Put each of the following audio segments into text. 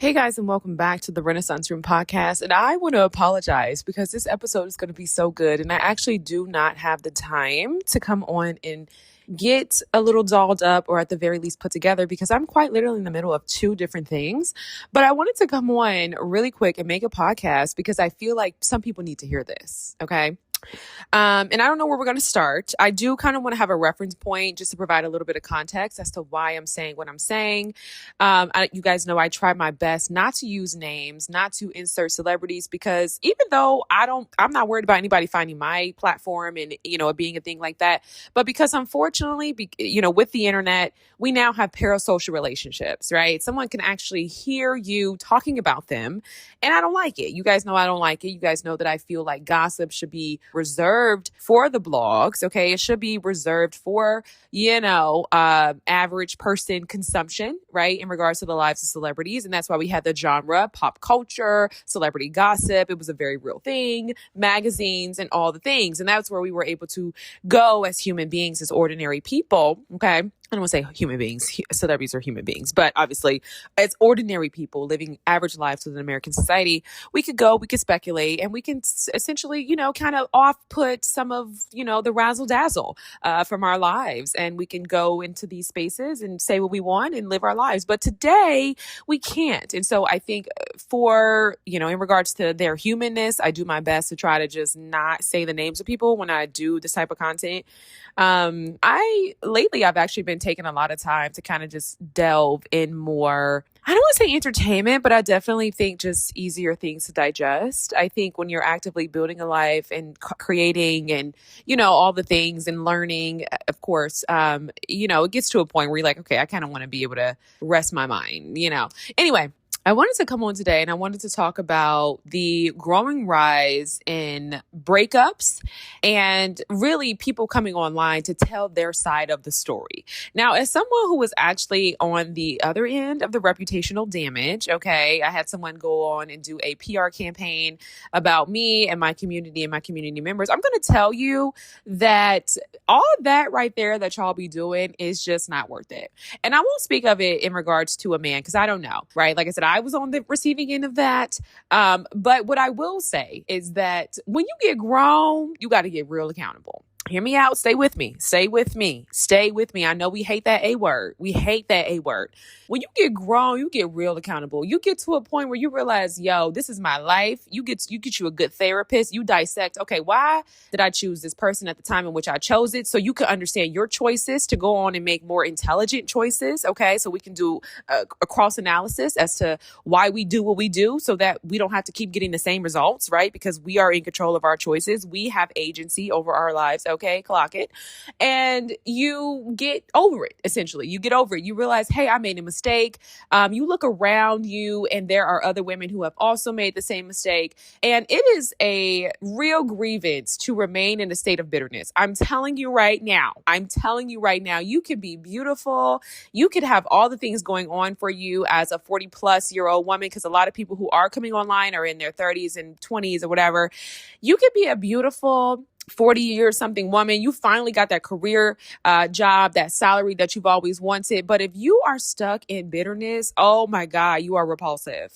Hey guys, and welcome back to the Renaissance Room podcast. And I want to apologize because this episode is going to be so good. And I actually do not have the time to come on and get a little dolled up or at the very least put together because I'm quite literally in the middle of two different things. But I wanted to come on really quick and make a podcast because I feel like some people need to hear this. Okay. And I don't know where we're going to start. I do kind of want to have a reference point just to provide a little bit of context as to why I'm saying what I'm saying. You guys know I try my best not to use names, not to insert celebrities, because even though I'm not worried about anybody finding my platform and, it being a thing like that. But because unfortunately, with the internet, we now have parasocial relationships, right? Someone can actually hear you talking about them. And I don't like it. You guys know I don't like it. You guys know that I feel like gossip should be reserved for the blogs. Okay. It should be reserved for, average person consumption, right? In regards to the lives of celebrities. And that's why we had the genre, pop culture, celebrity gossip. It was a very real thing, magazines and all the things. And that's where we were able to go as human beings, as ordinary people. Okay. I don't want to say human beings, celebrities are human beings, but obviously as ordinary people living average lives within American society, we could speculate, and we can essentially, kind of off-put some of, the razzle dazzle from our lives. And we can go into these spaces and say what we want and live our lives. But today we can't. And so I think for, in regards to their humanness, I do my best to try to just not say the names of people when I do this type of content. I've actually been taking a lot of time to kind of just delve in more, I don't want to say entertainment, but I definitely think just easier things to digest. I think when you're actively building a life and creating and, all the things and learning, of course, it gets to a point where you're like, okay, I kind of want to be able to rest my mind, Anyway, I wanted to come on today and I wanted to talk about the growing rise in breakups and really people coming online to tell their side of the story. Now, as someone who was actually on the other end of the reputational damage, okay, I had someone go on and do a PR campaign about me and my community members. I'm going to tell you that all that right there that y'all be doing is just not worth it. And I won't speak of it in regards to a man because I don't know, right? Like I said, I was on the receiving end of that. But what I will say is that when you get grown, you got to get real accountable. Hear me out. Stay with me. Stay with me. Stay with me. I know we hate that A word. We hate that A word. When you get grown, you get real accountable. You get to a point where you realize, this is my life. You get you a good therapist. You dissect, okay, why did I choose this person at the time in which I chose it? So you can understand your choices to go on and make more intelligent choices. Okay. So we can do a cross analysis as to why we do what we do so that we don't have to keep getting the same results, right? Because we are in control of our choices. We have agency over our lives. Okay, clock it. And you get over it, essentially. You get over it. You realize, hey, I made a mistake. You look around you and there are other women who have also made the same mistake. And it is a real grievance to remain in a state of bitterness. I'm telling you right now, you could be beautiful. You could have all the things going on for you as a 40-plus-year-old woman, because a lot of people who are coming online are in their 30s and 20s or whatever. You could be a beautiful 40-year-something woman. You finally got that career job, that salary that you've always wanted. But if you are stuck in bitterness, oh my God, you are repulsive.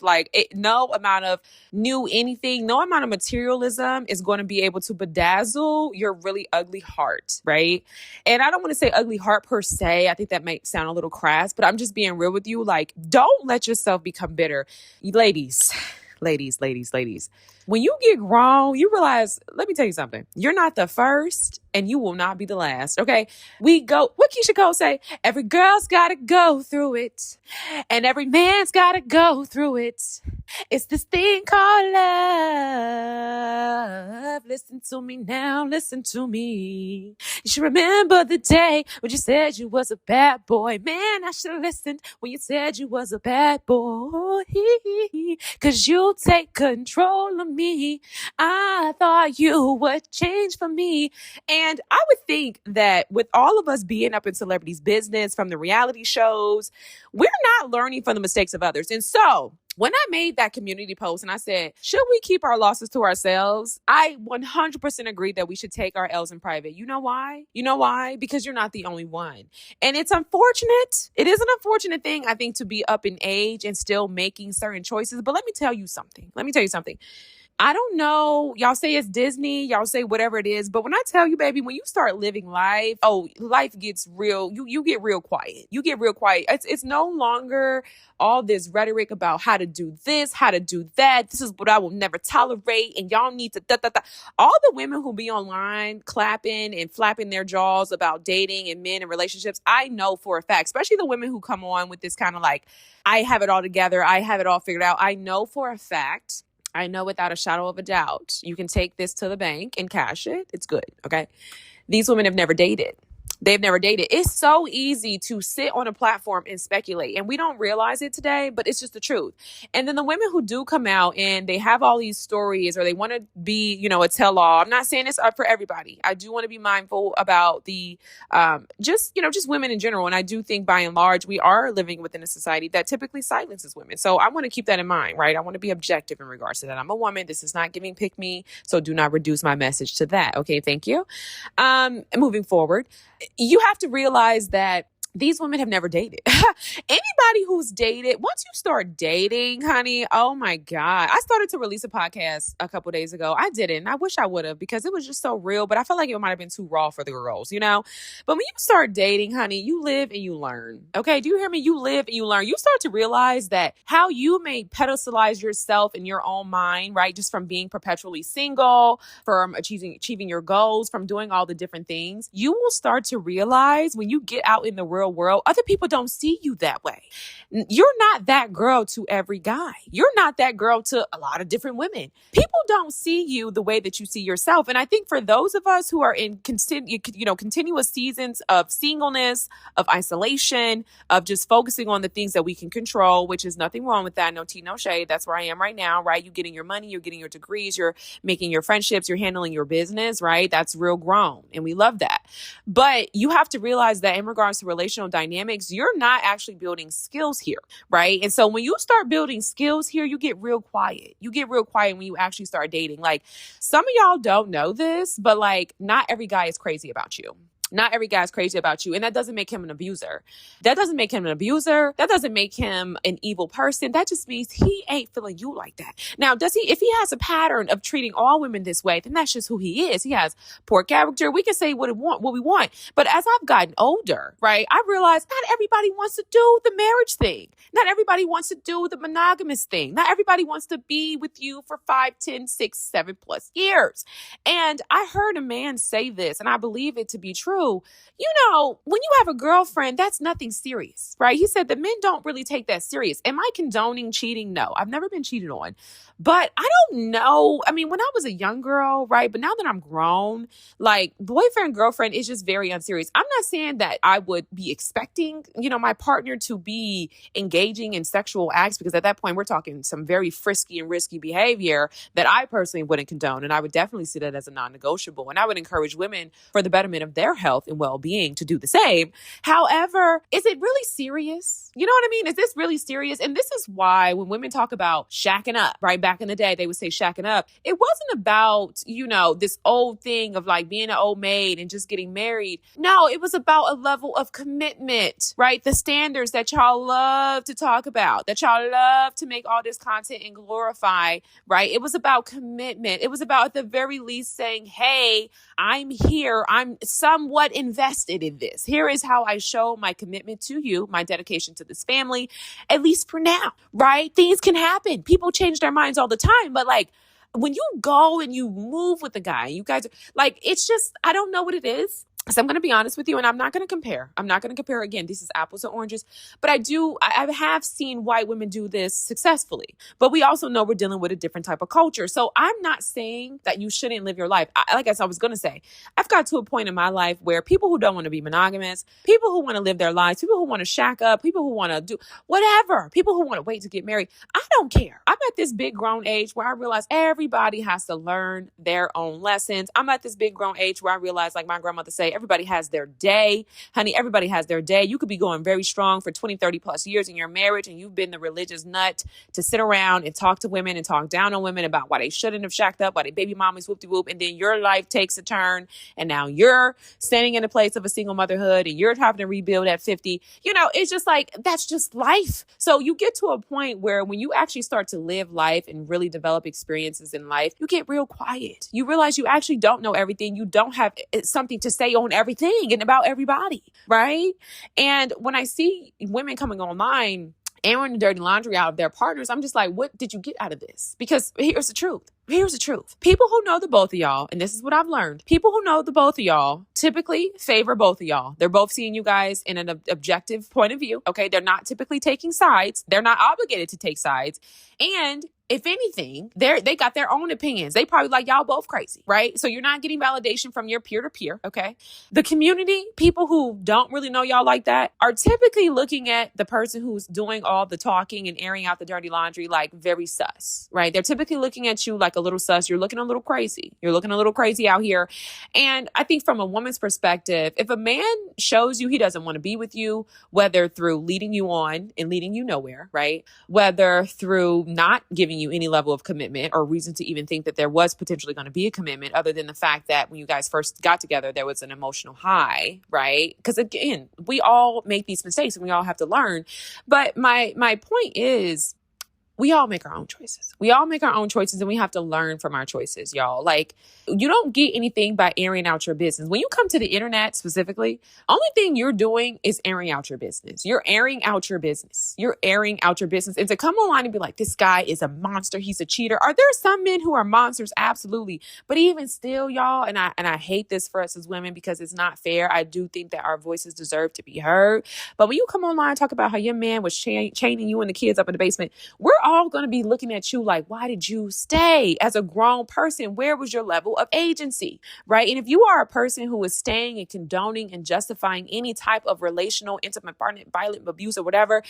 No amount of no amount of materialism is going to be able to bedazzle your really ugly heart, right? And I don't want to say ugly heart per se. I think that might sound a little crass, but I'm just being real with you. Don't let yourself become bitter. Ladies. When you get grown, you realize, let me tell you something. You're not the first and you will not be the last. Okay. What Keisha Cole say? Every girl's got to go through it and every man's got to go through it. It's this thing called love. Listen to me now. Listen to me. You should remember the day when you said you was a bad boy. Man, I should have listened when you said you was a bad boy. 'Cause you take control of me. I thought you would change for me. And I would think that with all of us being up in celebrities' business from the reality shows, we're not learning from the mistakes of others. And so When I made that community post and I said, should we keep our losses to ourselves? I 100% agree that we should take our L's in private. You know why? You know why? Because you're not the only one. And it's unfortunate. It is an unfortunate thing, I think, to be up in age and still making certain choices. But let me tell you something. I don't know. Y'all say it's Disney. Y'all say whatever it is. But when I tell you, baby, when you start living life, life gets real. You get real quiet. You get real quiet. It's no longer all this rhetoric about how to do this, how to do that. This is what I will never tolerate. And y'all need to All the women who be online clapping and flapping their jaws about dating and men and relationships, I know for a fact, especially the women who come on with this kind of like, I have it all together. I have it all figured out. I know for a fact, I know without a shadow of a doubt, you can take this to the bank and cash it. It's good. Okay. These women have never dated. They've never dated. It's so easy to sit on a platform and speculate. And we don't realize it today, but it's just the truth. And then the women who do come out and they have all these stories or they want to be, a tell-all. I'm not saying it's up for everybody. I do want to be mindful about the, just women in general. And I do think by and large, we are living within a society that typically silences women. So I want to keep that in mind, right? I want to be objective in regards to that. I'm a woman. This is not giving pick me. So do not reduce my message to that. Okay. Thank you. Moving forward, you have to realize that these women have never dated. Anybody who's dated, once you start dating, honey, oh my God. I started to release a podcast a couple days ago. I didn't. I wish I would have because it was just so real, but I felt like it might have been too raw for the girls, But when you start dating, honey, you live and you learn. Okay. Do you hear me? You live and you learn. You start to realize that how you may pedestalize yourself in your own mind, right? Just from being perpetually single, from achieving your goals, from doing all the different things, you will start to realize when you get out in the real world, other people don't see you that way. You're not that girl to every guy. You're not that girl to a lot of different women. People don't see you the way that you see yourself. And I think for those of us who are in continuous seasons of singleness, of isolation, of just focusing on the things that we can control, which is nothing wrong with that. No tea, no shade. That's where I am right now, right? You're getting your money, you're getting your degrees, you're making your friendships, you're handling your business, right? That's real grown. And we love that. But you have to realize that in regards to relational dynamics, you're not actually building skills here, right? And so when you start building skills here, you get real quiet. You get real quiet when you actually start dating. Like some of y'all don't know this, but like not every guy is crazy about you. Not every guy is crazy about you. And that doesn't make him an abuser. That doesn't make him an evil person. That just means he ain't feeling you like that. Now, if he has a pattern of treating all women this way, then that's just who he is. He has poor character. We can say what we want. But as I've gotten older, right, I realized not everybody wants to do the marriage thing. Not everybody wants to do the monogamous thing. Not everybody wants to be with you for 5, 10, 6, 7+ years. And I heard a man say this, and I believe it to be true. When you have a girlfriend, that's nothing serious, right? He said that men don't really take that serious. Am I condoning cheating? No, I've never been cheated on. But I don't know. I mean, when I was a young girl, right? But now that I'm grown, like boyfriend, girlfriend is just very unserious. I'm not saying that I would be expecting, my partner to be engaging in sexual acts, because at that point we're talking some very frisky and risky behavior that I personally wouldn't condone. And I would definitely see that as a non-negotiable. And I would encourage women for the betterment of their health and well-being to do the same. However, is it really serious? You know what I mean? Is this really serious? And this is why when women talk about shacking up, right? Back in the day, they would say shacking up. It wasn't about, this old thing of like being an old maid and just getting married. No, it was about a level of commitment, right? The standards that y'all love to talk about, that y'all love to make all this content and glorify, right? It was about commitment. It was about at the very least saying, hey, I'm here. I'm somewhat invested in this. Here is how I show my commitment to you, my dedication to this family, at least for now, right? Things can happen. People change their minds all the time. But like when you go and you move with the guy, you guys like, it's just, I don't know what it is. So I'm going to be honest with you, and I'm not going to compare. Again. This is apples and oranges, but I have seen white women do this successfully, but we also know we're dealing with a different type of culture. So I'm not saying that you shouldn't live your life. Like I was going to say, I've got to a point in my life where people who don't want to be monogamous, people who want to live their lives, people who want to shack up, people who want to do whatever, people who want to wait to get married, I don't care. I'm at this big grown age where I realize everybody has to learn their own lessons. I'm at this big grown age where I realize, like my grandmother say, everybody has their day. Honey, everybody has their day. You could be going very strong for 20, 30 plus years in your marriage, and you've been the religious nut to sit around and talk to women and talk down on women about why they shouldn't have shacked up, why they baby mommies whoop-de-whoop, and then your life takes a turn, and now you're standing in the place of a single motherhood, and you're having to rebuild at 50. It's just like, that's just life. So you get to a point where when you actually start to live life and really develop experiences in life, you get real quiet. You realize you actually don't know everything. You don't have something to say on everything and about everybody, right? And when I see women coming online airing the dirty laundry out of their partners, I'm just like, what did you get out of this? Because here's the truth. Here's the truth. People who know the both of y'all, and this is what I've learned, people who know the both of y'all typically favor both of y'all. They're both seeing you guys in an objective point of view. Okay. They're not typically taking sides. They're not obligated to take sides. And if anything, they got their own opinions. They probably like, y'all both crazy, right? So you're not getting validation from your peer to peer. Okay. The community, people who don't really know y'all like that, are typically looking at the person who's doing all the talking and airing out the dirty laundry like very sus, right? They're typically looking at you like a little sus. You're looking a little crazy. You're looking a little crazy out here. And I think from a woman's perspective, if a man shows you he doesn't want to be with you, whether through leading you on and leading you nowhere, right? Whether through not giving you any level of commitment or reason to even think that there was potentially going to be a commitment, other than the fact that when you guys first got together, there was an emotional high, right? Because again, we all make these mistakes and we all have to learn. But my point is, we all make our own choices. We all make our own choices, and we have to learn from our choices, y'all. Like, you don't get anything by airing out your business. When you come to the internet specifically, only thing you're doing is airing out your business. You're airing out your business. You're airing out your business. And to come online and be like, this guy is a monster, he's a cheater. Are there some men who are monsters? Absolutely. But even still, y'all, and I hate this for us as women because it's not fair. I do think that our voices deserve to be heard. But when you come online and talk about how your man was chaining you and the kids up in the basement, we're all going to be looking at you like, why did you stay as a grown person? Where was your level of agency, right? And if you are a person who is staying and condoning and justifying any type of relational, intimate, partner, violent abuse or whatever,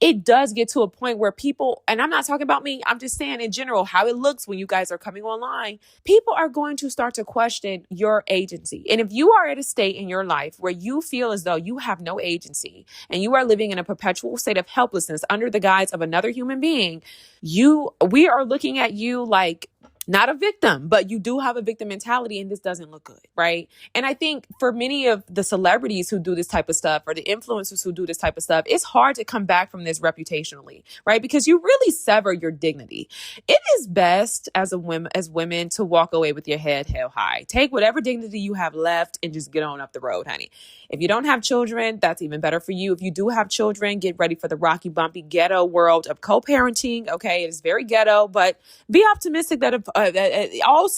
it does get to a point where people, and I'm not talking about me, I'm just saying in general, how it looks when you guys are coming online, people are going to start to question your agency. And if you are at a state in your life where you feel as though you have no agency and you are living in a perpetual state of helplessness under the guise of another human being, we are looking at you like not a victim, but you do have a victim mentality, and this doesn't look good, right? And I think for many of the celebrities who do this type of stuff, or the influencers who do this type of stuff, it's hard to come back from this reputationally, right? Because you really sever your dignity. It is best as women to walk away with your head held high. Take whatever dignity you have left and just get on up the road, honey. If you don't have children, that's even better for you. If you do have children, get ready for the rocky, bumpy, ghetto world of co-parenting. Okay, it is very ghetto, but be optimistic that all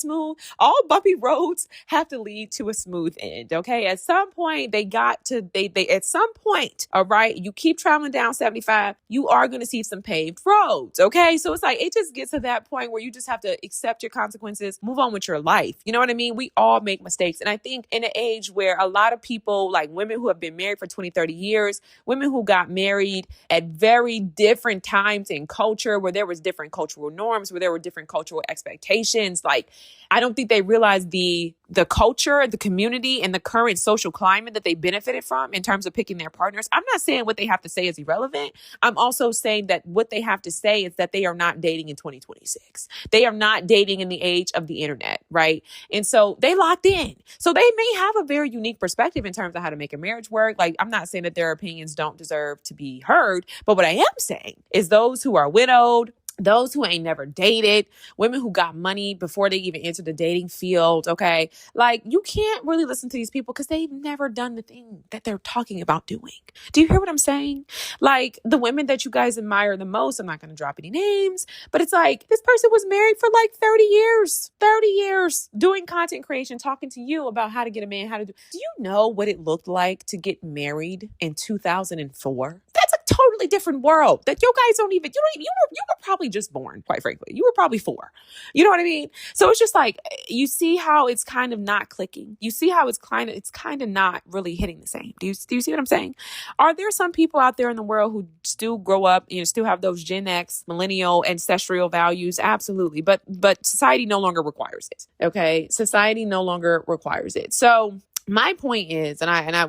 bumpy roads have to lead to a smooth end. Okay, at some point they at some point, all right, you keep traveling down 75, you are going to see some paved roads. Okay, so it's like it just gets to that point where you just have to accept your consequences, move on with your life. You know what I mean? We all make mistakes, and I think in an age where a lot of people, like women who have been married for 20, 30 years, women who got married at very different times in culture, where there was different cultural norms, where there were different cultural expectations. Like, I don't think they realize the culture, the community, and the current social climate that they benefited from in terms of picking their partners. I'm not saying what they have to say is irrelevant. I'm also saying that what they have to say is that they are not dating in 2026. They are not dating in the age of the internet, right? And so they locked in. So they may have a very unique perspective in terms of how to make a marriage work. Like, I'm not saying that their opinions don't deserve to be heard, but what I am saying is those who are widowed, those who ain't never dated, women who got money before they even entered the dating field, okay? Like, you can't really listen to these people because they've never done the thing that they're talking about doing. Do you hear what I'm saying? Like, the women that you guys admire the most, I'm not going to drop any names, but it's like, this person was married for like 30 years, doing content creation, talking to you about how to get a man, how to do. Do you know what it looked like to get married in 2004? That's a totally totally different world that you guys don't even, you were probably just born, quite frankly. You were probably 4. You know what I mean? So it's just like, you see how it's kind of not clicking. You see how it's kind of not really hitting the same. Do you see what I'm saying? Are there some people out there in the world who still grow up, still have those Gen X, millennial, ancestral values? Absolutely. But society no longer requires it. Okay. Society no longer requires it. So my point is,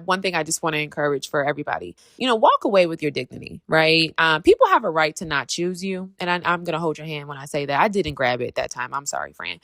one thing I just want to encourage for everybody, walk away with your dignity, right? People have a right to not choose you. And I'm going to hold your hand when I say that. I didn't grab it that time. I'm sorry, friend.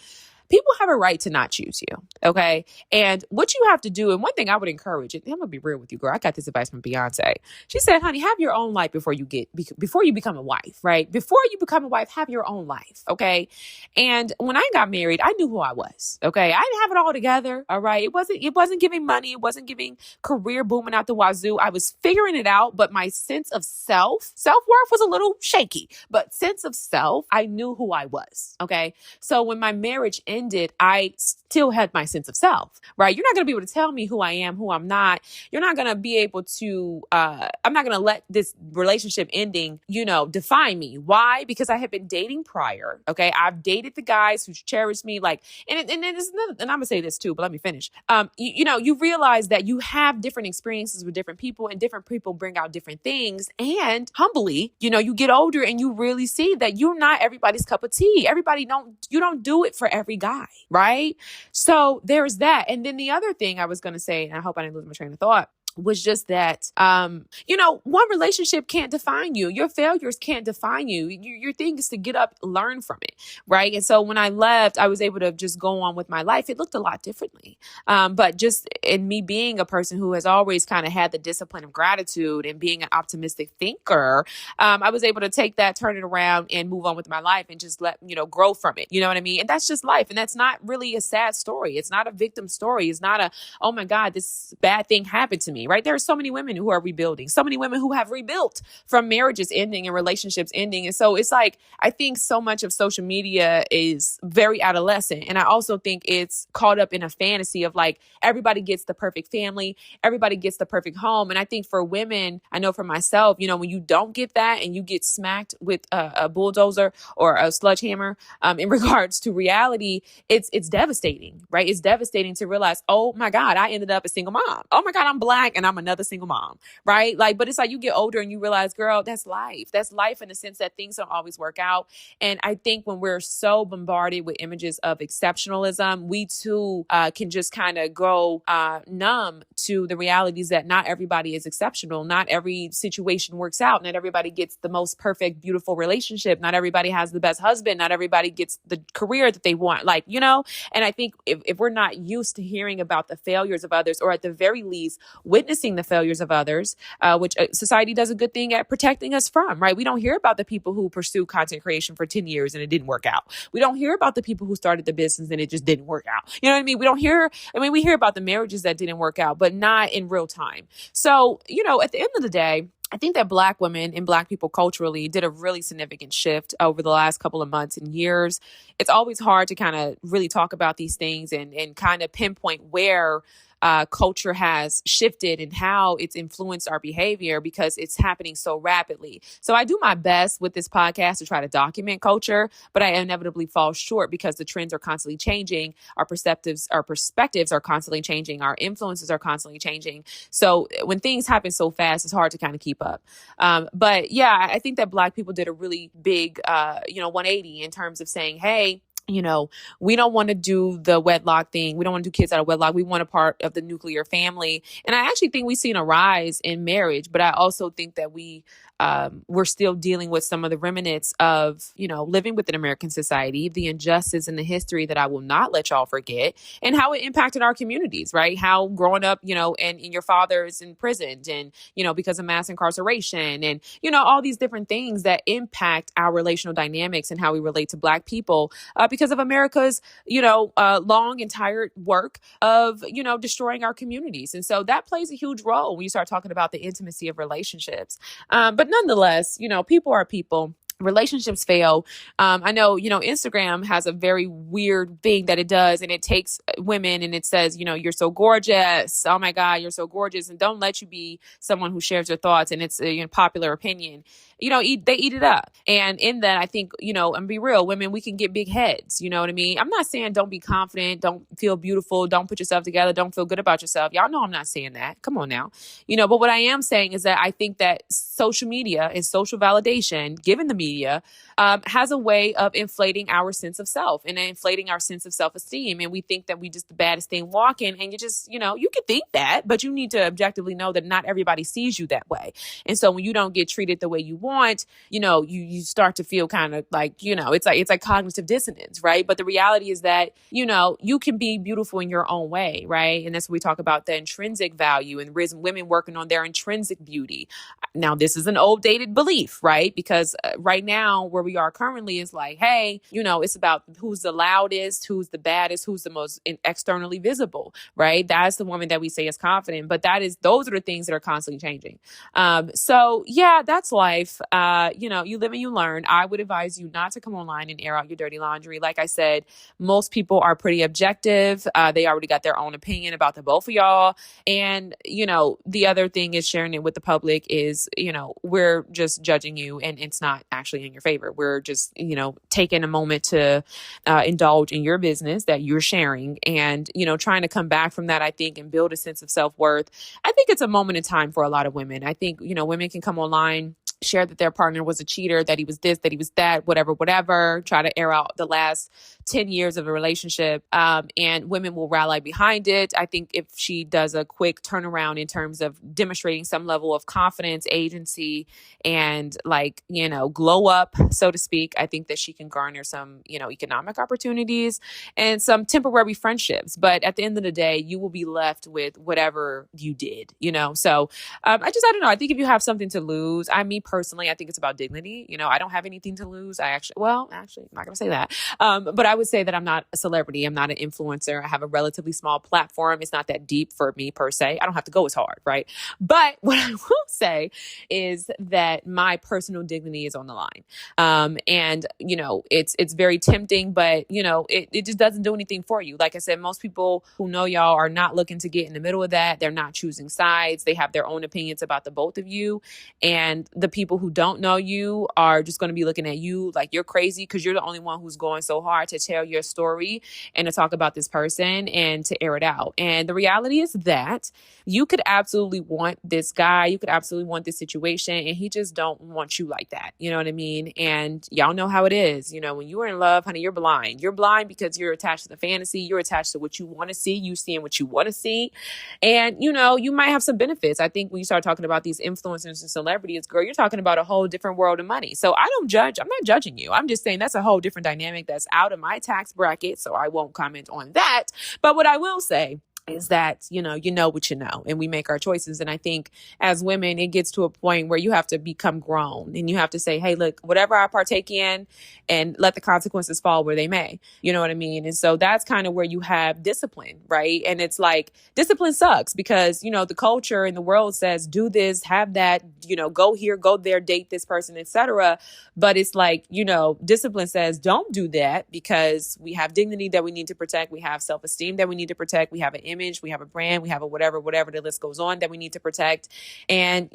People have a right to not choose you. Okay. And what you have to do, and one thing I would encourage, and I'm going to be real with you, girl. I got this advice from Beyonce. She said, honey, have your own life before you become a wife, right? Before you become a wife, have your own life. Okay. And when I got married, I knew who I was. Okay. I didn't have it all together. All right. It wasn't giving money. It wasn't giving career booming out the wazoo. I was figuring it out, but my sense of self-worth was a little shaky, but sense of self, I knew who I was. Okay. So when my marriage ended, I still had my sense of self, right? You're not going to be able to tell me who I am, who I'm not. You're not going to be able to, I'm not going to let this relationship ending, define me. Why? Because I had been dating prior. Okay. I've dated the guys who cherished me. And I'm going to say this too, but let me finish. You realize that you have different experiences with different people, and different people bring out different things. And humbly, you get older and you really see that you're not everybody's cup of tea. You don't do it for every guy, right? So there's that. And then the other thing I was going to say, and I hope I didn't lose my train of thought, was just that, one relationship can't define you. Your failures can't define you. Your thing is to get up, learn from it, right? And so when I left, I was able to just go on with my life. It looked a lot differently. But just in me being a person who has always kind of had the discipline of gratitude and being an optimistic thinker, I was able to take that, turn it around, and move on with my life and just grow from it. You know what I mean? And that's just life. And that's not really a sad story. It's not a victim story. It's not oh my God, this bad thing happened to me. Right? There are so many women who are rebuilding, so many women who have rebuilt from marriages ending and relationships ending. And so it's like, I think so much of social media is very adolescent. And I also think it's caught up in a fantasy of everybody gets the perfect family, everybody gets the perfect home. And I think for women, I know for myself, when you don't get that and you get smacked with a bulldozer or a sledgehammer, in regards to reality, it's devastating, right? It's devastating to realize, oh my God, I ended up a single mom. Oh my God, I'm Black and I'm another single mom, right? But it's like you get older and you realize, girl, that's life. That's life in the sense that things don't always work out. And I think when we're so bombarded with images of exceptionalism, we too can just kind of go numb to the realities that not everybody is exceptional. Not every situation works out. Not everybody gets the most perfect, beautiful relationship. Not everybody has the best husband. Not everybody gets the career that they want. And I think if we're not used to hearing about the failures of others, or at the very least, witnessing the failures of others, which society does a good thing at protecting us from, right? We don't hear about the people who pursue content creation for 10 years and it didn't work out. We don't hear about the people who started the business and it just didn't work out. You know what I mean? We hear about the marriages that didn't work out, but not in real time. So, at the end of the day, I think that Black women and Black people culturally did a really significant shift over the last couple of months and years. It's always hard to kind of really talk about these things and kind of pinpoint where culture has shifted and how it's influenced our behavior, because it's happening so rapidly. So I do my best with this podcast to try to document culture, but I inevitably fall short because the trends are constantly changing. Our perspectives are constantly changing. Our influences are constantly changing. So when things happen so fast, it's hard to kind of keep up. But yeah, I think that Black people did a really big, 180 in terms of saying, hey, we don't want to do the wedlock thing. We don't want to do kids out of wedlock. We want a part of the nuclear family. And I actually think we've seen a rise in marriage, but I also think that we're still dealing with some of the remnants of, living within American society, the injustice and the history that I will not let y'all forget, and how it impacted our communities, right? How growing up, and your father is imprisoned and, because of mass incarceration and, all these different things that impact our relational dynamics and how we relate to Black people, because of America's, long and tired work of, destroying our communities. And so that plays a huge role when you start talking about the intimacy of relationships. But nonetheless, people are people. relationships fail. I know, Instagram has a very weird thing that it does, and it takes women and it says, you're so gorgeous. Oh my God, you're so gorgeous. And don't let you be someone who shares your thoughts and it's a popular opinion. They eat it up. And in that, I think, and be real, women, we can get big heads. You know what I mean? I'm not saying don't be confident, don't feel beautiful, don't put yourself together, don't feel good about yourself. Y'all know I'm not saying that. Come on now. But what I am saying is that I think that social media and social validation, given the media, has a way of inflating our sense of self and inflating our sense of self-esteem. And we think that we just the baddest thing walking, and you just, you can think that, but you need to objectively know that not everybody sees you that way. And so when you don't get treated the way you want, you start to feel kind of like, it's like cognitive dissonance, right? But the reality is that, you can be beautiful in your own way, right? And that's what we talk about, the intrinsic value and women working on their intrinsic beauty. Now, this is an old dated belief, right? Because right now where we are currently is like, hey, it's about who's the loudest, who's the baddest, who's the most externally visible, right? That's the woman that we say is confident, but those are the things that are constantly changing. So yeah, that's life. You live and you learn. I would advise you not to come online and air out your dirty laundry. Like I said, most people are pretty objective. They already got their own opinion about the both of y'all. And, the other thing is sharing it with the public is, we're just judging you and it's not actually in your favor. We're just, taking a moment to indulge in your business that you're sharing and, trying to come back from that, I think, and build a sense of self-worth. I think it's a moment in time for a lot of women. I think, women can come online, share that their partner was a cheater, that he was this, that he was that, whatever, try to air out the last 10 years of a relationship. And women will rally behind it. I think if she does a quick turnaround in terms of demonstrating some level of confidence, agency, and glow up, so to speak, I think that she can garner some, economic opportunities and some temporary friendships. But at the end of the day, you will be left with whatever you did, So I don't know. I think if you have something to lose, me personally, I think it's about dignity. I don't have anything to lose. Actually, I'm not going to say that. But I would say that I'm not a celebrity. I'm not an influencer. I have a relatively small platform. It's not that deep for me per se. I don't have to go as hard, right? But what I will say is that my personal dignity is on the line. And it's very tempting, but it just doesn't do anything for you. Like I said, most people who know y'all are not looking to get in the middle of that. They're not choosing sides. They have their own opinions about the both of you. And the people who don't know you are just going to be looking at you like you're crazy because you're the only one who's going so hard to tell your story and to talk about this person and to air it out. And the reality is that you could absolutely want this guy, you could absolutely want this situation, and he just don't want you like that. You know what I mean? And y'all know how it is. When you are in love, honey, you're blind. You're blind because you're attached to the fantasy. You're attached to what you want to see. You seeing what you want to see. And, you might have some benefits. I think when you start talking about these influencers and celebrities, girl, you're talking about a whole different world of money. So I don't judge. I'm not judging you. I'm just saying that's a whole different dynamic that's out of my tax bracket. So I won't comment on that. But what I will say is that, you know what you know, and we make our choices. And I think as women, it gets to a point where you have to become grown and you have to say, hey, look, whatever I partake in, and let the consequences fall where they may. You know what I mean? And so that's kind of where you have discipline, right? And it's like discipline sucks because, the culture and the world says, do this, have that, go here, go there, date this person, etc. But it's like, discipline says, don't do that because we have dignity that we need to protect. We have self-esteem that we need to protect. We have an image, we have a brand, we have a whatever, the list goes on that we need to protect. And,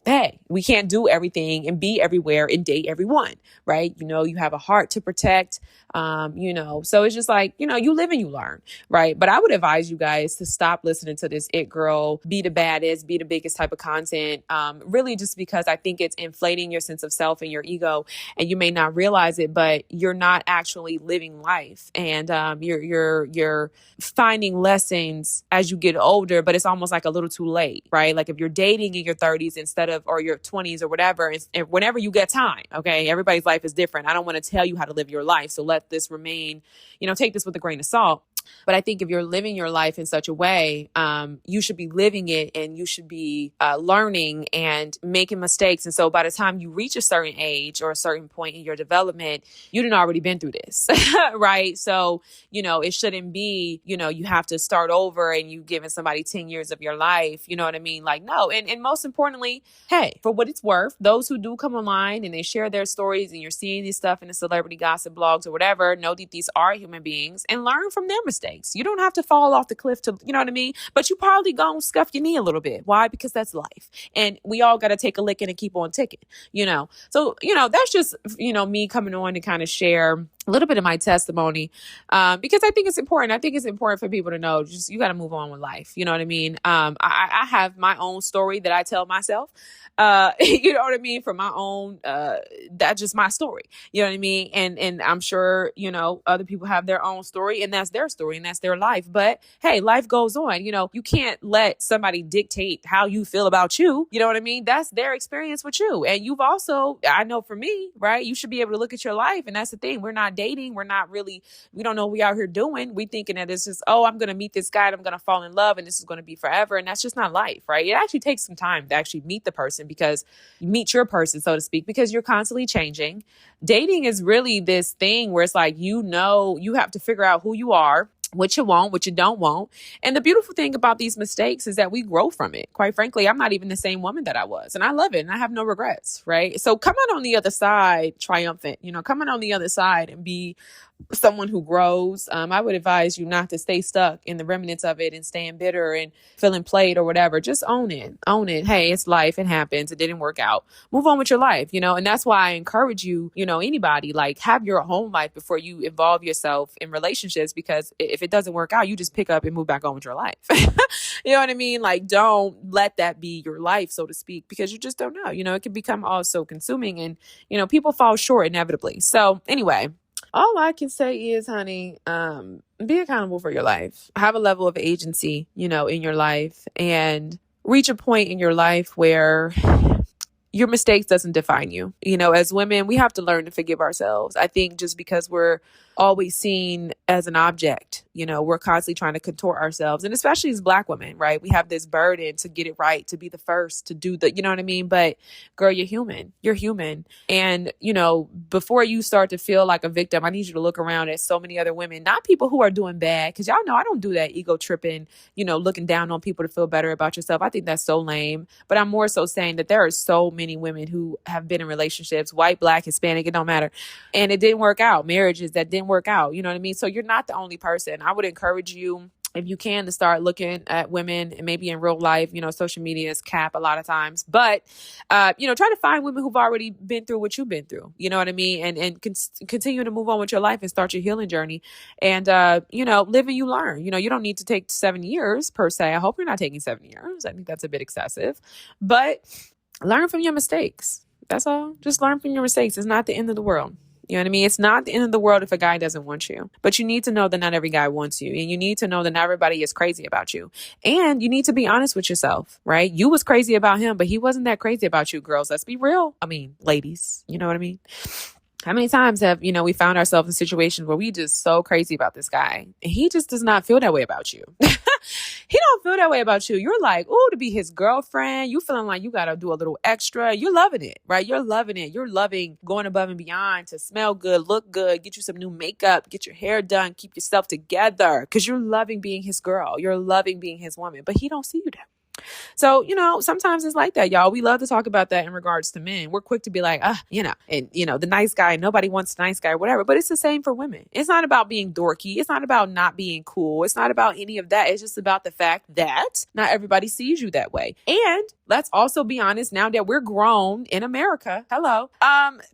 hey, we can't do everything and be everywhere and date everyone, right? You have a heart to protect, so it's just like, you live and you learn, right? But I would advise you guys to stop listening to this it girl, be the baddest, be the biggest type of content, really just because I think it's inflating your sense of self and your ego, and you may not realize it, but you're not actually living life. And you're finding lessons as you get older, but it's almost like a little too late, right? Like if you're dating in your 30s instead of, or your 20s or whatever, and whenever you get time, okay? Everybody's life is different. I don't want to tell you how to live your life. So let this remain, take this with a grain of salt. But I think if you're living your life in such a way, you should be living it, and you should be learning and making mistakes. And so by the time you reach a certain age or a certain point in your development, you done already been through this, right? So, it shouldn't be, you have to start over and you giving somebody 10 years of your life. You know what I mean? Like, no. And most importantly, hey, for what it's worth, those who do come online and they share their stories and you're seeing this stuff in the celebrity gossip blogs or whatever, know that these are human beings and learn from their mistakes. You don't have to fall off the cliff to, you know what I mean? But you probably gonna scuff your knee a little bit. Why? Because that's life. And we all got to take a licking and keep on ticking, So, that's just, me coming on to kind of share a little bit of my testimony, because I think it's important. I think it's important for people to know, just, you got to move on with life. You know what I mean? I have my own story that I tell myself, you know what I mean? For my own, that's just my story. You know what I mean? And I'm sure, other people have their own story, and that's their story and that's their life. But hey, life goes on. You can't let somebody dictate how you feel about you. You know what I mean? That's their experience with you. And you've also, I know for me, right? You should be able to look at your life. And that's the thing. We're not dating. We don't know what we out here doing. We thinking that it's just, I'm going to meet this guy and I'm going to fall in love and this is going to be forever. And that's just not life, right? It actually takes some time to actually meet the person, because you meet your person, so to speak, because you're constantly changing. Dating is really this thing where it's like, you have to figure out who you are, what you want, what you don't want. And the beautiful thing about these mistakes is that we grow from it. Quite frankly, I'm not even the same woman that I was, and I love it and I have no regrets, right? So come on the other side triumphant, coming on the other side and be someone who grows. I would advise you not to stay stuck in the remnants of it and staying bitter and feeling played or whatever. Just own it. Hey, it's life. It happens. It didn't work out. Move on with your life, and that's why I encourage you, anybody, like, have your home life before you involve yourself in relationships, because if it doesn't work out, you just pick up and move back on with your life. You know what I mean? Like, don't let that be your life, so to speak, because you just don't know, it can become all so consuming, and, people fall short inevitably. So anyway, all I can say is, honey, be accountable for your life. Have a level of agency, in your life, and reach a point in your life where your mistakes doesn't define you. As women, we have to learn to forgive ourselves. I think just because we're always seen as an object, we're constantly trying to contort ourselves. And especially as Black women, right? We have this burden to get it right, to be the first, to do you know what I mean? But girl, you're human. You're human. And, before you start to feel like a victim, I need you to look around at so many other women, not people who are doing bad. Cause y'all know I don't do that ego tripping, looking down on people to feel better about yourself. I think that's so lame. But I'm more so saying that there are so many women who have been in relationships, white, Black, Hispanic, it don't matter. And it didn't work out. Marriages that didn't work out. You know what I mean? So you're not the only person. I would encourage you, if you can, to start looking at women, and maybe in real life. Social media is cap a lot of times, but, try to find women who've already been through what you've been through. You know what I mean? And continue to move on with your life and start your healing journey. And, live and you learn. You don't need to take 7 years per se. I hope you're not taking 7 years. I think that's a bit excessive, but learn from your mistakes. That's all. Just learn from your mistakes. It's not the end of the world. You know what I mean? It's not the end of the world if a guy doesn't want you, but you need to know that not every guy wants you, and you need to know that not everybody is crazy about you, and you need to be honest with yourself, right? You was crazy about him, but he wasn't that crazy about you, girls. Let's be real. I mean, ladies, you know what I mean? How many times have, we found ourselves in situations where we just so crazy about this guy and he just does not feel that way about you. He don't feel that way about you. You're like, oh, to be his girlfriend, you feeling like you got to do a little extra. You're loving it, right? You're loving it. You're loving going above and beyond to smell good, look good, get you some new makeup, get your hair done, keep yourself together, because you're loving being his girl. You're loving being his woman, but he don't see you that. So, sometimes it's like that, y'all. We love to talk about that in regards to men. We're quick to be like, the nice guy, nobody wants the nice guy or whatever. But it's the same for women. It's not about being dorky. It's not about not being cool. It's not about any of that. It's just about the fact that not everybody sees you that way. And let's also be honest, now that we're grown in America,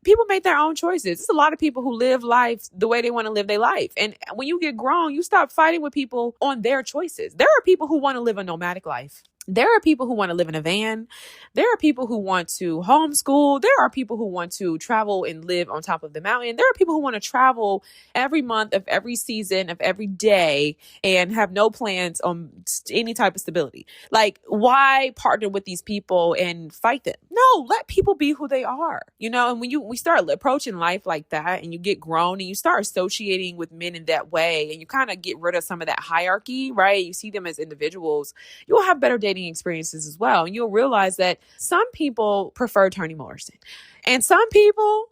people make their own choices. There's a lot of people who live life the way they want to live their life. And when you get grown, you stop fighting with people on their choices. There are people who want to live a nomadic life. There are people who want to live in a van. There are people who want to homeschool. There are people who want to travel and live on top of the mountain. There are people who want to travel every month of every season of every day and have no plans on any type of stability. Like, why partner with these people and fight them? No, let people be who they are, and when we start approaching life like that and you get grown and you start associating with men in that way and you kind of get rid of some of that hierarchy, right? You see them as individuals, you'll have better dating experiences as well. And you'll realize that some people prefer Toni Morrison and some people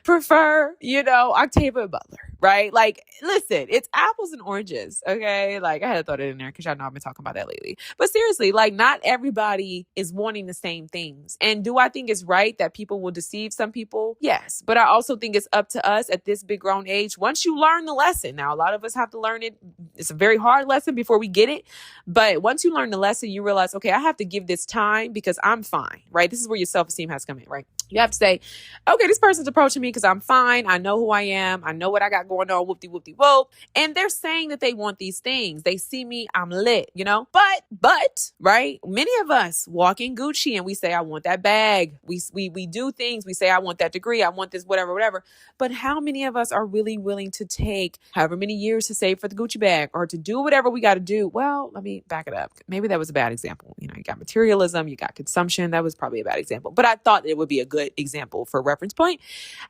prefer, Octavia Butler, right? Like, listen, it's apples and oranges, okay? Like, I had to throw that in there because y'all know I've been talking about that lately. But seriously, like, not everybody is wanting the same things. And do I think it's right that people will deceive some people? Yes. But I also think it's up to us at this big grown age. Once you learn the lesson, now a lot of us have to learn it. It's a very hard lesson before we get it. But once you learn the lesson, you realize, okay, I have to give this time because I'm fine, right? This is where your self-esteem has to come in, right? You have to say, okay, this person's approaching me because I'm fine. I know who I am. I know what I got going on. Whoop-de-whoop-de-whoop. And they're saying that they want these things. They see me, I'm lit, But, right? Many of us walk in Gucci and we say, I want that bag. We do things. We say, I want that degree. I want this, whatever. But how many of us are really willing to take however many years to save for the Gucci bag or to do whatever we got to do? Well, let me back it up. Maybe that was a bad example. You got materialism, you got consumption. That was probably a bad example. But I thought it would be a good example for reference point.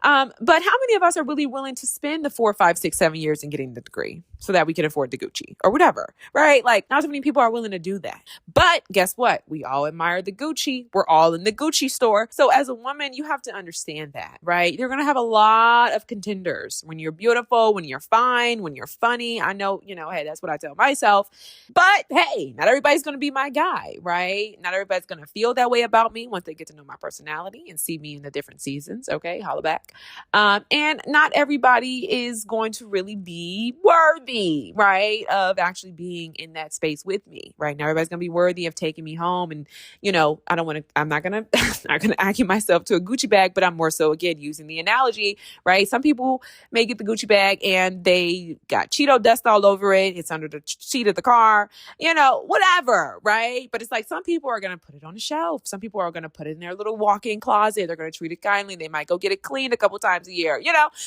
But how many of us are really willing to spend the 4, 5, 6, 7 years in getting the degree so that we can afford the Gucci or whatever, right? Like, not so many people are willing to do that. But guess what? We all admire the Gucci. We're all in the Gucci store. So as a woman, you have to understand that, right? You're going to have a lot of contenders when you're beautiful, when you're fine, when you're funny. I know, hey, that's what I tell myself. But hey, not everybody's going to be my guy, right? Not everybody's going to feel that way about me once they get to know my personality and see me in the different seasons. Okay, holla back. And not everybody is going to really be worthy, right, of actually being in that space with me, right? Now everybody's going to be worthy of taking me home. And, I'm not going to acumen myself to a Gucci bag, but I'm more so, again, using the analogy, right? Some people may get the Gucci bag and they got Cheeto dust all over it. It's under the seat of the car, whatever, right? But it's like some people are going to put it on a shelf. Some people are going to put it in their little walk-in closet. They're going to treat it kindly. They might go get it cleaned a couple times a year.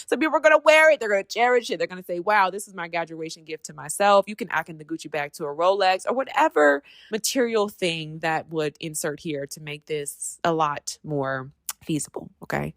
Some people are going to wear it. They're going to cherish it. They're going to say, wow, this is my graduation gift to myself. You can act the Gucci bag to a Rolex or whatever material thing that would insert here to make this a lot more feasible. Okay.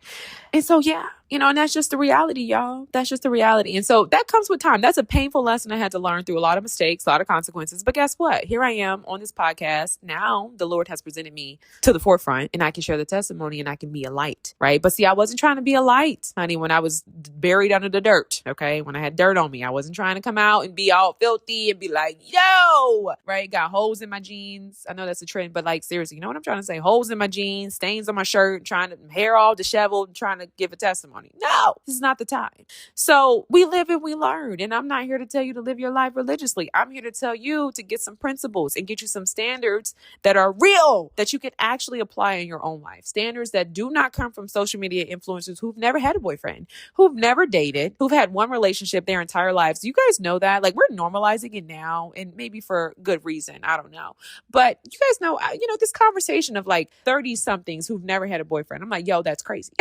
And so, yeah, and that's just the reality, y'all. That's just the reality. And so that comes with time. That's a painful lesson I had to learn through a lot of mistakes, a lot of consequences. But guess what? Here I am on this podcast. Now the Lord has presented me to the forefront and I can share the testimony and I can be a light, right? But see, I wasn't trying to be a light, honey, when I was buried under the dirt. Okay. When I had dirt on me, I wasn't trying to come out and be all filthy and be like, yo, right? Got holes in my jeans. I know that's a trend, but like, seriously, you know what I'm trying to say? Holes in my jeans, stains on my shirt, hair all disheveled, trying to give a testimony. No, this is not the time. So we live and we learn. And I'm not here to tell you to live your life religiously. I'm here to tell you to get some principles and get you some standards that are real, that you can actually apply in your own life. Standards that do not come from social media influencers who've never had a boyfriend, who've never dated, who've had one relationship their entire lives. You guys know that. Like, we're normalizing it now, and maybe for good reason. I don't know. But you guys know, this conversation of like 30 somethings who've never had a boyfriend. I'm like, yo, that's crazy.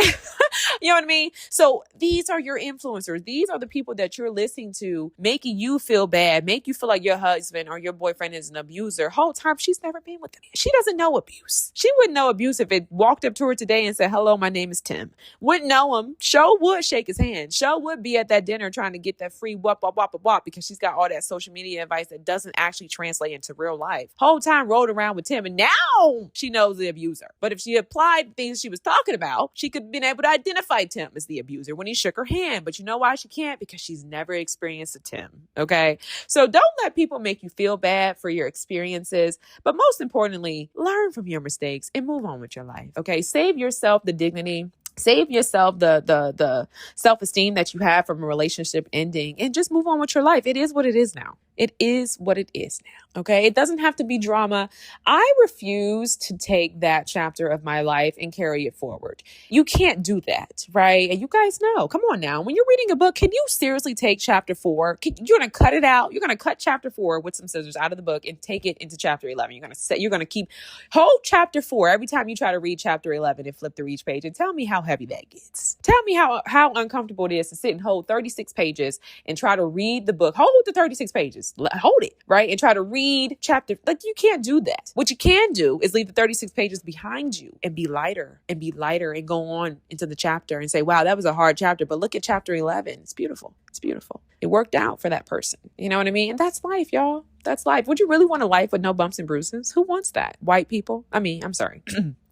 You know what I mean? So these are your influencers. These are the people that you're listening to, making you feel bad, make you feel like your husband or your boyfriend is an abuser. Whole time she's never been with him. She doesn't know abuse. She wouldn't know abuse if it walked up to her today and said, hello, my name is Tim. Wouldn't know him. Show would shake his hand. Show would be at that dinner trying to get that free wop, wop, wop, wop, because she's got all that social media advice that doesn't actually translate into real life. Whole time rolled around with Tim, and now she knows the abuser. But if she applied things she was talking about, she could have been able to identify Tim as the abuser when he shook her hand. But you know why she can't? Because she's never experienced a Tim. Okay. So don't let people make you feel bad for your experiences. But most importantly, learn from your mistakes and move on with your life. Okay. Save yourself the dignity. Save yourself the self-esteem that you have from a relationship ending and just move on with your life. It is what it is now. It is what it is now. Okay. It doesn't have to be drama. I refuse to take that chapter of my life and carry it forward. You can't do that, right? And you guys know, come on now. When you're reading a book, can you seriously take chapter 4? You're going to cut it out. You're going to cut chapter 4 with some scissors out of the book and take it into chapter 11. You're going to keep whole chapter 4 every time you try to read chapter 11 and flip through each page, and tell me how heavy that gets. Tell me how uncomfortable it is to sit and hold 36 pages and try to read the book. Hold the 36 pages. Hold it, right? And try to read chapter. Like, you can't do that. What you can do is leave the 36 pages behind you and be lighter and go on into the chapter and say, wow, that was a hard chapter, but look at chapter 11. It's beautiful. It's beautiful. It worked out for that person. You know what I mean? And that's life, y'all. That's life. Would you really want a life with no bumps and bruises? Who wants that? White people? I mean, I'm sorry.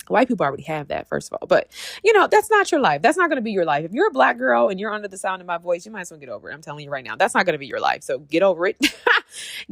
White people already have that, first of all. But, that's not your life. That's not going to be your life. If you're a Black girl and you're under the sound of my voice, you might as well get over it. I'm telling you right now, that's not going to be your life. So get over it.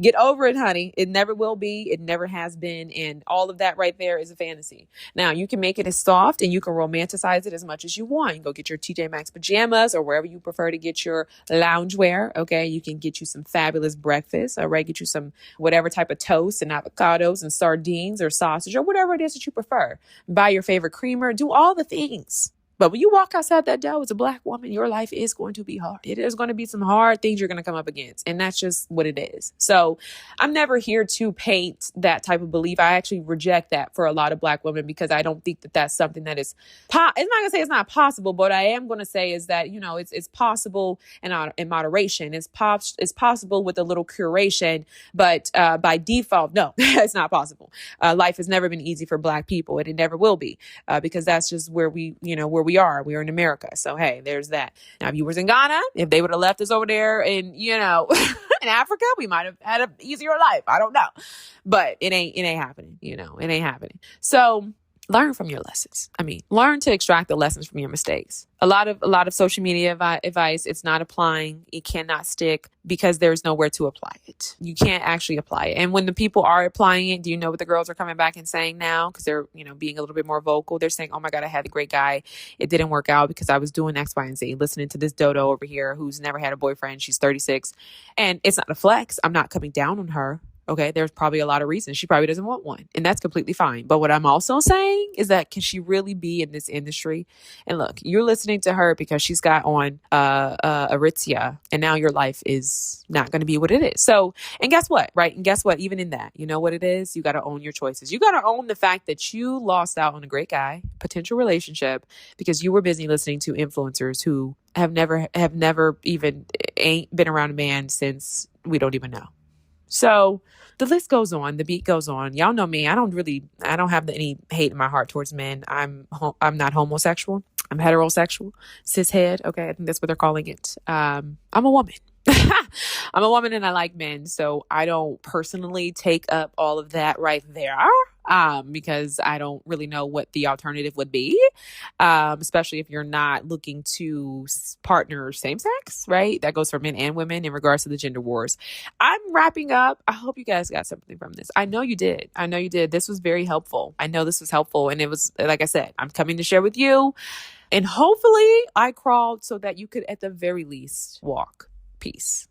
Get over it, honey. It never will be. It never has been. And all of that right there is a fantasy. Now, you can make it as soft and you can romanticize it as much as you want. You can go get your TJ Maxx pajamas or wherever you prefer to get your loungewear. Okay. You can get you some fabulous breakfast. All right. Get you some whatever type of toast and avocados and sardines or sausage or whatever it is that you prefer. Buy your favorite creamer. Do all the things. But when you walk outside that door as a Black woman, your life is going to be hard. It is going to be some hard things you're going to come up against. And that's just what it is. So I'm never here to paint that type of belief. I actually reject that for a lot of Black women because I don't think that that's something that is, it's not going to say it's not possible, but what I am going to say is that, it's possible in moderation. It's possible with a little curation, but by default, no, it's not possible. Life has never been easy for Black people, and it never will be because that's just where we are. We're in America. So, hey, there's that. Now, if you was in Ghana, if they would have left us over there in, in Africa, we might have had an easier life. I don't know. But it ain't happening. It ain't happening. So learn from your lessons. Learn to extract the lessons from your mistakes. A lot of social media advice, it's not applying. It cannot stick because there's nowhere to apply it. You can't actually apply it. And when the people are applying it, do you know what the girls are coming back and saying now? Because they're, being a little bit more vocal. They're saying, oh my God, I had a great guy. It didn't work out because I was doing X, Y, and Z, listening to this dodo over here who's never had a boyfriend. She's 36. And it's not a flex. I'm not coming down on her. Okay, there's probably a lot of reasons. She probably doesn't want one. And that's completely fine. But what I'm also saying is that can she really be in this industry? And look, you're listening to her because she's got on Aritzia. And now your life is not going to be what it is. So, and guess what? Right? And guess what? Even in that, you know what it is? You got to own your choices. You got to own the fact that you lost out on a great guy, potential relationship, because you were busy listening to influencers who have never even ain't been around a man since we don't even know. So the list goes on, the beat goes on. Y'all know me. I don't have any hate in my heart towards men. I'm not homosexual. I'm heterosexual, cishead. Okay. I think that's what they're calling it. I'm a woman. I'm a woman and I like men. So I don't personally take up all of that right there. Because I don't really know what the alternative would be, especially if you're not looking to partner same sex, right? That goes for men and women in regards to the gender wars. I'm wrapping up. I hope you guys got something from this. I know you did. This was very helpful. I know this was helpful. And it was, like I said, I'm coming to share with you. And hopefully I crawled so that you could at the very least walk. Peace.